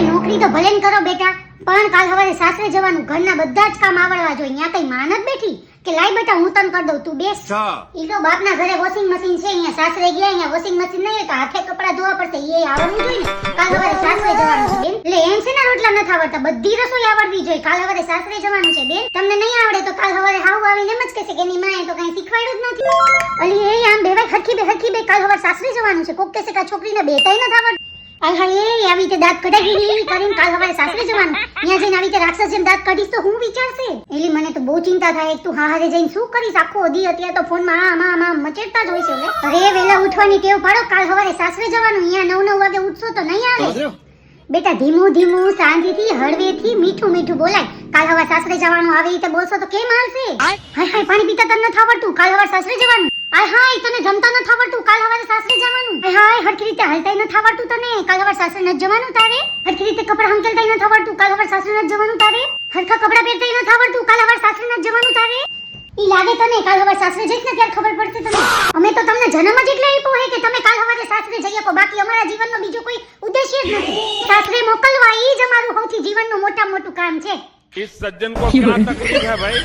નોકરી તો ભલે ને કરો બેટા, પણ કાલ સવારે સાસરે જવાનું, ઘરના બધા જ કામ આવડવા જોઈએ. અહીંયા કઈ માન જ બેઠી કે લાઈ બેટા હું તને કરી દઉં, તું બેસ. ઈ તો બાપના ઘરે વોશિંગ મશીન છે, અહીંયા સાસરે ગયા અહીંયા વોશિંગ મશીન નહીં તો હાથે કપડા ધોવા પડશે, એ આવડવું જોઈએ ને. કાલ સવારે સાસરે જવાનું છે બેન, એટલે એમ છે ને રોટલા નથી આવડતા, બધી રસોઈ આવડવી જોઈએ. કાલ સવારે સાસરે જવાનું છે બેન, તમને નહીં આવડે તો કાલ સવારે હાવ આવીને એમ જ કહેશે કે એની માએ તો કઈ શીખવાડ્યું જ નથી. અલી એ આમ બેવાય હરખી બે કાલ સવારે સાસરે જવાનું છે. કોક કહેશે કે છોકરીને બેતાય નથી આવડતું. આવી રીતે દાંત કઢાવી કરીને કાલ સવારે સાસરે જવાનું. ત્યાં જઈને આવી રીતે રાક્ષસ જેમ દાંત કાઢીશ તો હું વિચારશે? એલી મને તો બહુ ચિંતા થાય. તું હારે જઈને શું કરીશ આખો દી? અત્યારે તો ફોનમાં આમાં મચેડતા જ હોય છે. અરે વેલા ઉઠવાની ટેવ પાડો, કાલ સવારે સાસરે જવાનું. અહીંયા 9 વાગે ઉઠશો તો નહીં આવે બેટા. ધીમું શાંતિથી હળવેથી મીઠું બોલાય. કાલ સવારે સાસરે જવાનું, આવી રીતે બોલશો તો કેમ આવશે? હાય પાણી પીતા તને નથી આવડતું, કાલ સવારે સાસરે જવાનું. હાય તને જમતા નથી આવડતું, કાલ સવારે સાસરે જવાનું. હાય હરખી રીતે હાલતાય નથી આવડતું તને, કાલ સવારે સાસરે નથી જવાનું તારે. હરખી રીતે કપડા હંકેલતાય નથી આવડતું, કાલ સવારે સાસરે નથી જવાનું તારે. હરખા કપડા પહેરતાય નથી આવડતું, કાલ સવારે સાસરે નથી જવાનું તારે. ઈ લાગે તને કાલ સવારે સાસરે જઈશ ને ત્યારે ખબર પડશે તમને. અમે તો તમને જન્મ જ એટલે આપ્યો હે કે તમે કાલ સવારે સાસરે જઈ શકો, બાકી અમારા જીવનનો બીજો કોઈ ઉદ્દેશ્ય જ નથી. સાસરે મોકલવા ઈ જ અમારું સૌથી જીવનનું મોટામાં મોટું કામ છે. इस सज्जन को क्या तकलीफ है भाई?